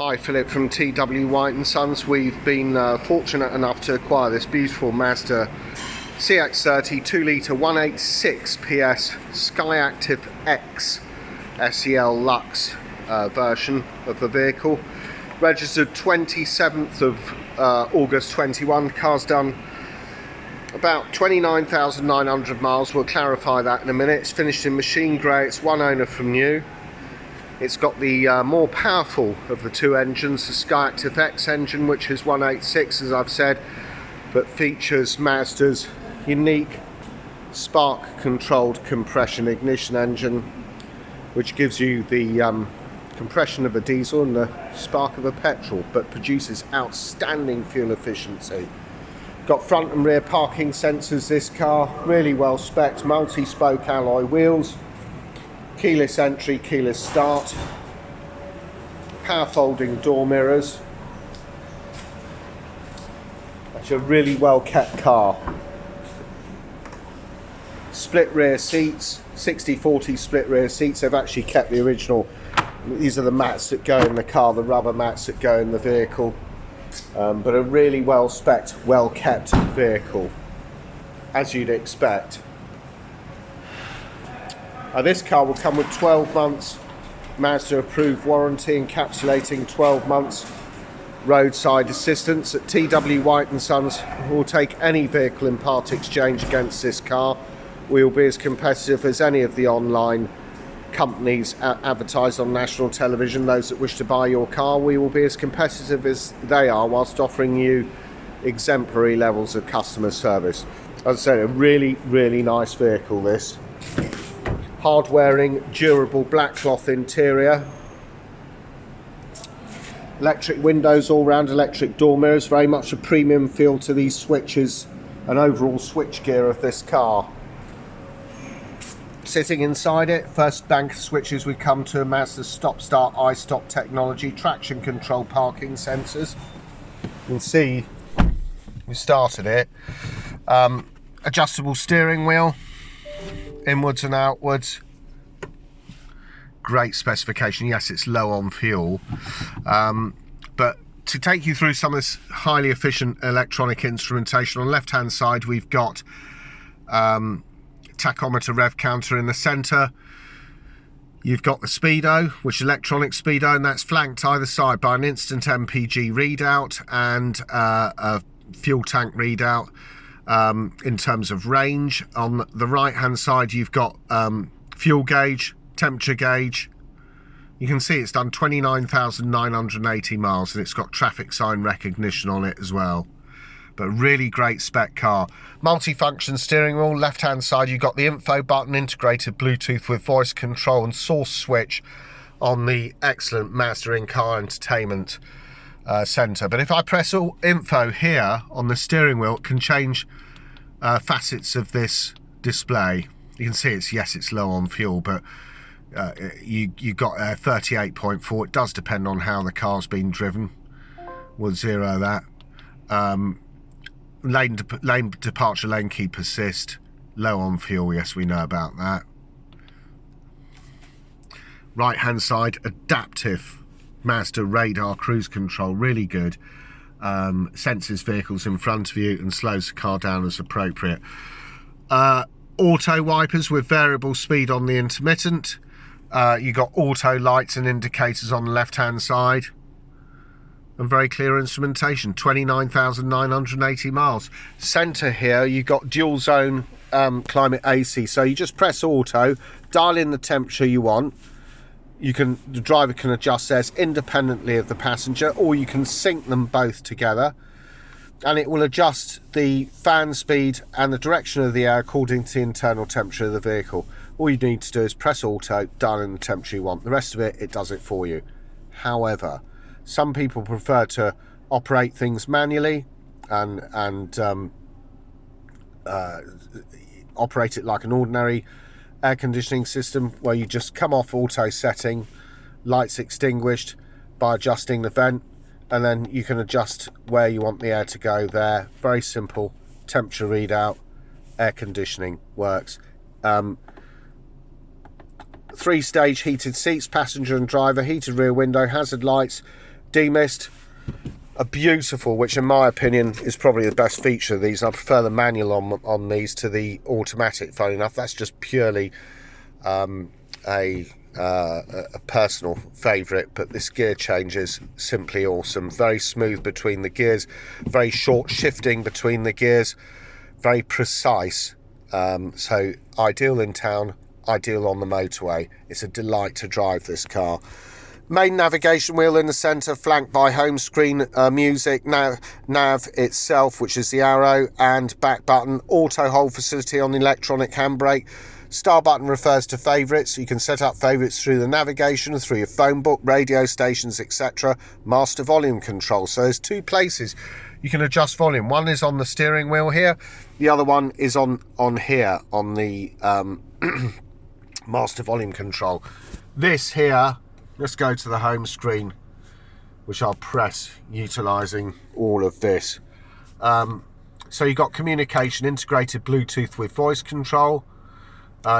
Hi, Philip from TW White & Sons. We've been fortunate enough to acquire this beautiful Mazda CX-30 2-litre 186 PS SKYACTIV X SEL Lux version of the vehicle. Registered 27th of August 21. Car's done about 29,900 miles. We'll clarify that in a minute. It's finished in machine grey. It's one owner from new. It's got the more powerful of the two engines, the SKYACTIV X engine, which is 186, as I've said, but features Mazda's unique spark-controlled compression ignition engine, which gives you the compression of a diesel and the spark of a petrol, but produces outstanding fuel efficiency. Got front and rear parking sensors, this car, really well spec'd, multi-spoke alloy wheels, keyless entry, keyless start, power folding door mirrors. That's a really well kept car. Split rear seats, 60/40 split rear seats. They've actually kept the original. These are the mats that go in the car, the rubber mats that go in the vehicle. But a really well spec'd, well kept vehicle, as you'd expect. This car will come with 12 months Mazda approved warranty, encapsulating 12 months roadside assistance. At TW White & Sons, we'll take any vehicle in part exchange against this car. We will be as competitive as any of the online companies advertised on national television. Those that wish to buy your car, we will be as competitive as they are, whilst offering you exemplary levels of customer service. As I said, a really, really nice vehicle, this. Hard wearing, durable black cloth interior. Electric windows all round, electric door mirrors. Very much a premium feel to these switches and overall switch gear of this car. Sitting inside it, first bank of switches we come to, Mazda stop-start I-stop technology, traction control parking sensors. You can see we started it. Adjustable steering wheel, inwards and outwards. Great specification. Yes, it's low on fuel, but to take you through some of this highly efficient electronic instrumentation, on the left hand side we've got tachometer, rev counter in the center. You've got the speedo, which is electronic speedo, and that's flanked either side by an instant MPG readout and a fuel tank readout. In terms of range, on the right hand side you've got fuel gauge, temperature gauge. You can see it's done 29,980 miles, and it's got traffic sign recognition on it as well. But really great spec car. Multifunction steering wheel. Left hand side you've got the info button, integrated Bluetooth with voice control and source switch on the excellent Mazda in-car entertainment center. But if I press all info here on the steering wheel, it can change facets of this display. You can see it's low on fuel, but you got 38.4. It does depend on how the car's been driven. We'll zero that. Lane departure, lane keep assist, low on fuel. Yes, we know about that. Right hand side, adaptive Mazda Radar Cruise Control, really good. Senses vehicles in front of you and slows the car down as appropriate. Auto wipers with variable speed on the intermittent. You got auto lights and indicators on the left hand side, and very clear instrumentation. 29,980 miles. Center here you got dual zone climate AC, so you just press auto, dial in the temperature you want. The driver can adjust theirs independently of the passenger, or you can sync them both together, and it will adjust the fan speed and the direction of the air according to the internal temperature of the vehicle. All you need to do is press auto, dial in the temperature you want. The rest of it does it for you. However, some people prefer to operate things manually and operate it like an ordinary air conditioning system, where you just come off auto setting, lights extinguished, by adjusting the vent, and then you can adjust where you want the air to go there. Very simple. Temperature readout, air conditioning works. 3-stage heated seats, passenger and driver, heated rear window, hazard lights, demist, a beautiful, which in my opinion is probably the best feature of these. I prefer the manual on these to the automatic, funny enough. That's just purely a personal favourite, but this gear change is simply awesome. Very smooth between the gears, very short shifting between the gears, very precise. So ideal in town, ideal on the motorway. It's a delight to drive this car. Main navigation wheel in the centre, flanked by home screen music, nav itself, which is the arrow, and back button. Auto hold facility on the electronic handbrake. Star button refers to favourites. You can set up favourites through the navigation, through your phone book, radio stations, etc. Master volume control. So there's two places you can adjust volume. One is on the steering wheel here. The other one is on here, on the master volume control. This here, let's go to the home screen, which I'll press utilising all of this. So you've got communication, integrated Bluetooth with voice control.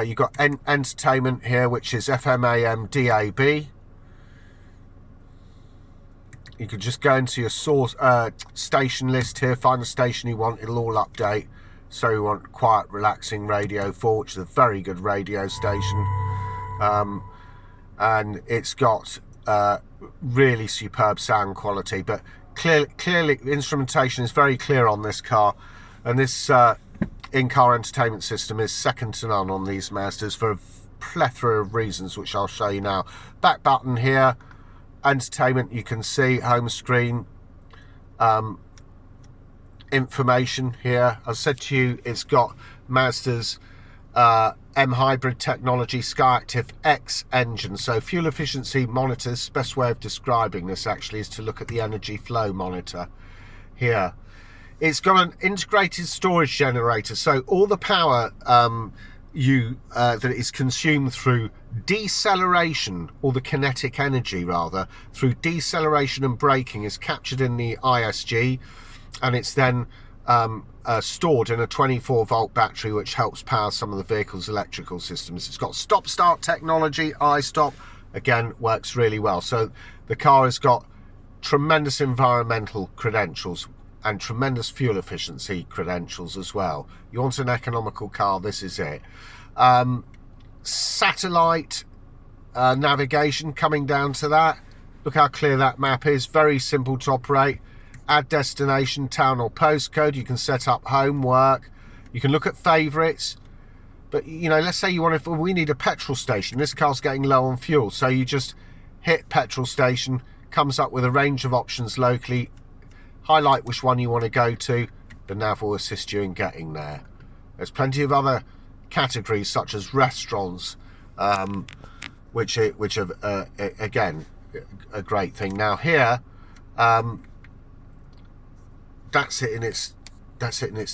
You've got entertainment here, which is FM, AM, DAB. You could just go into your source station list here, find the station you want, it'll all update. So you want quiet, relaxing Radio 4, which is a very good radio station. And it's got really superb sound quality, but clearly the instrumentation is very clear on this car, and this in-car entertainment system is second to none on these Mazdas for a plethora of reasons, which I'll show you now. Back button here, entertainment, you can see home screen, information here. I said to you, it's got Mazda's M hybrid technology, SKYACTIV X engine. So fuel efficiency monitors, best way of describing this actually is to look at the energy flow monitor here. It's got an integrated storage generator, so all the power that is consumed through deceleration, or the kinetic energy rather, through deceleration and braking is captured in the ISG, and it's then stored in a 24-volt battery, which helps power some of the vehicle's electrical systems. It's got stop-start technology, iStop, again, works really well. So the car has got tremendous environmental credentials and tremendous fuel efficiency credentials as well. You want an economical car, this is it. Satellite navigation, coming down to that. Look how clear that map is, very simple to operate. Add destination, town or postcode. You can set up home, work. You can look at favourites. But, you know, let's say you want to, we need a petrol station. This car's getting low on fuel. So you just hit petrol station, comes up with a range of options locally. Highlight which one you want to go to. The nav will assist you in getting there. There's plenty of other categories such as restaurants, which are again a great thing. Now here, that's it in its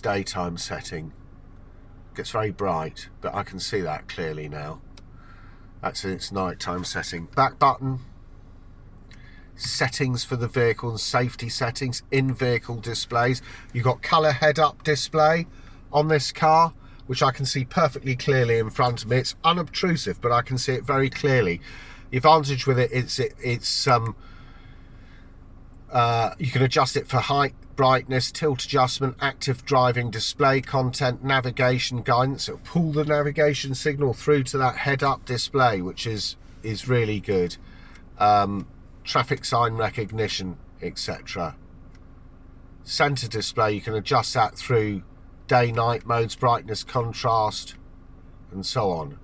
daytime setting. It gets very bright, but I can see that clearly now. That's in its nighttime setting. Back button. Settings for the vehicle and safety settings, in-vehicle displays. You've got colour head-up display on this car, which I can see perfectly clearly in front of me. It's unobtrusive, but I can see it very clearly. The advantage with it is you can adjust it for height, brightness, tilt adjustment, active driving display, content, navigation guidance. It'll pull the navigation signal through to that head-up display, which is really good. Traffic sign recognition, etc. Center display, you can adjust that through day, night modes, brightness, contrast, and so on.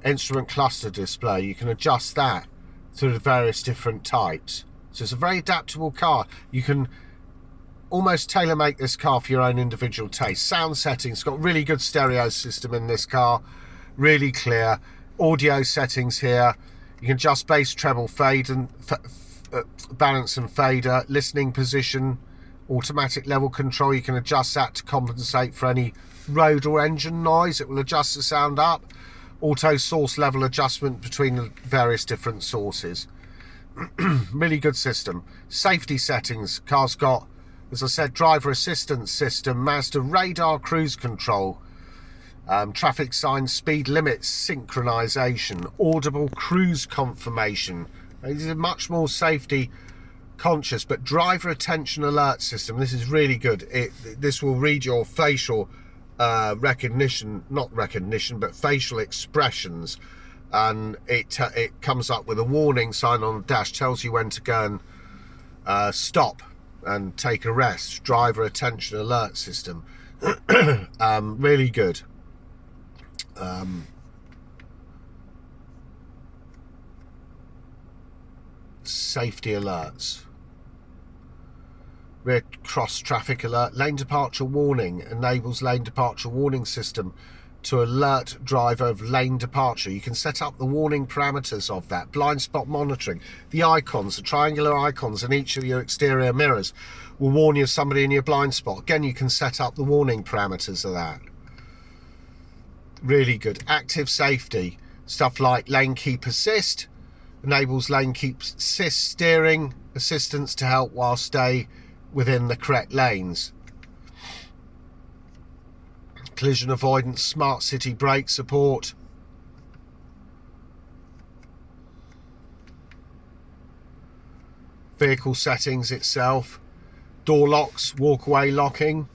Instrument cluster display, you can adjust that through the various different types. So it's a very adaptable car. You can almost tailor make this car for your own individual taste. Sound settings, it's got really good stereo system in this car, really clear. Audio settings here. You can adjust bass, treble, fade and balance and fader, listening position, automatic level control. You can adjust that to compensate for any road or engine noise. It will adjust the sound up. Auto source level adjustment between the various different sources. Really good system. Safety settings. Car's got, as I said, driver assistance system, Mazda Radar Cruise Control. Traffic signs, speed limits, synchronization, audible cruise confirmation, It is a much more safety conscious, but driver attention alert system. This is really good. This will read your facial recognition, not recognition, but facial expressions, and it comes up with a warning sign on the dash, tells you when to go and stop and take a rest. Driver attention alert system. Really good. Safety alerts. Rear cross traffic alert. Lane departure warning. Enables lane departure warning system to alert driver of lane departure. You can set up the warning parameters of that. Blind spot monitoring. The icons, the triangular icons in each of your exterior mirrors will warn you of somebody in your blind spot. Again, you can set up the warning parameters of that. Really good. Active safety. Stuff like lane keep assist. Enables lane keep assist steering assistance to help while stay within the correct lanes. Collision avoidance, smart city brake support. Vehicle settings itself. Door locks, walk-away locking.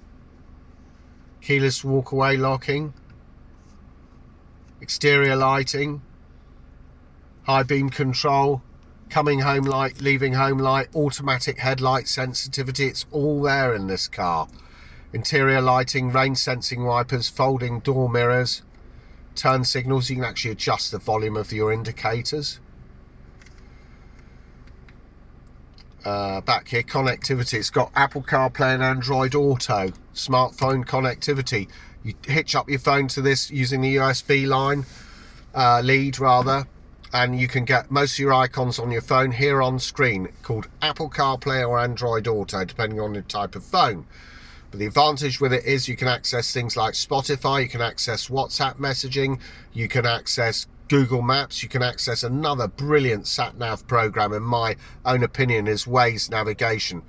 Keyless walk-away locking. Exterior lighting. High beam control. Coming home light, leaving home light, automatic headlight sensitivity. It's all there in this car. Interior lighting, rain sensing wipers, folding door mirrors, turn signals. You can actually adjust the volume of your indicators. Back here, connectivity. It's got Apple CarPlay and Android Auto, smartphone connectivity. You hitch up your phone to this using the USB line, lead rather, and you can get most of your icons on your phone here on screen, called Apple CarPlay or Android Auto, depending on the type of phone. But the advantage with it is you can access things like Spotify, you can access WhatsApp messaging, you can access Google Maps, you can access another brilliant sat-nav program, in my own opinion, is Waze navigation,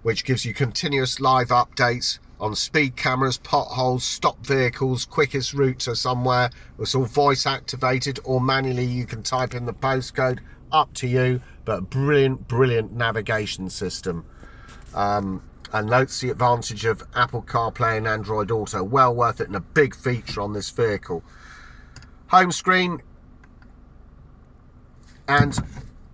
which gives you continuous live updates on speed cameras, potholes, stopped vehicles, quickest route to somewhere. It's all voice activated, or manually you can type in the postcode, up to you, but brilliant navigation system. And that's the advantage of Apple CarPlay and Android Auto. Well worth it, and a big feature on this vehicle. Home screen and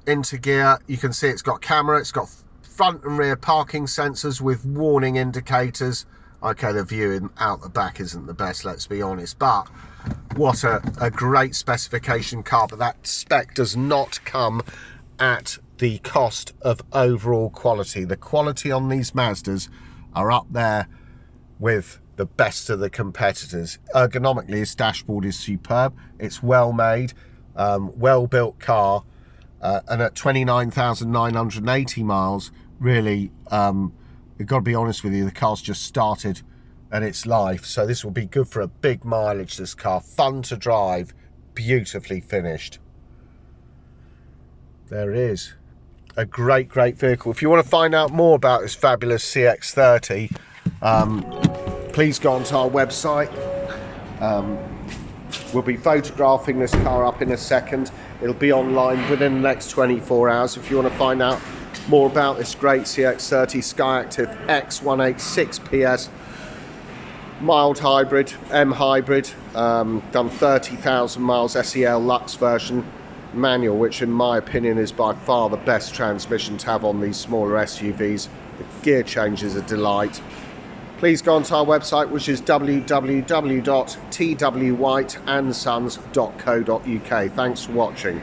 into gear. You can see it's got camera, it's got front and rear parking sensors with warning indicators. Okay, the view out the back isn't the best, let's be honest, but what a great specification car. But that spec does not come at the cost of overall quality. The quality on these Mazdas are up there with the best of the competitors. Ergonomically, this dashboard is superb. It's well made, well built car, and at 29,980 miles, really, we've got to be honest with you, the car's just started at its life, so this will be good for a big mileage. This car, fun to drive, beautifully finished. There it is. A great vehicle. If you want to find out more about this fabulous CX-30, please go onto our website. We'll be photographing this car up in a second. It'll be online within the next 24 hours. If you want to find out more about this great CX-30 SKYACTIV X186 PS mild hybrid, M hybrid, done 30,000 miles, SEL Lux version, manual, which in my opinion is by far the best transmission to have on these smaller SUVs. The gear change is a delight. Please go onto our website, which is www.twhiteandsons.co.uk. Thanks for watching.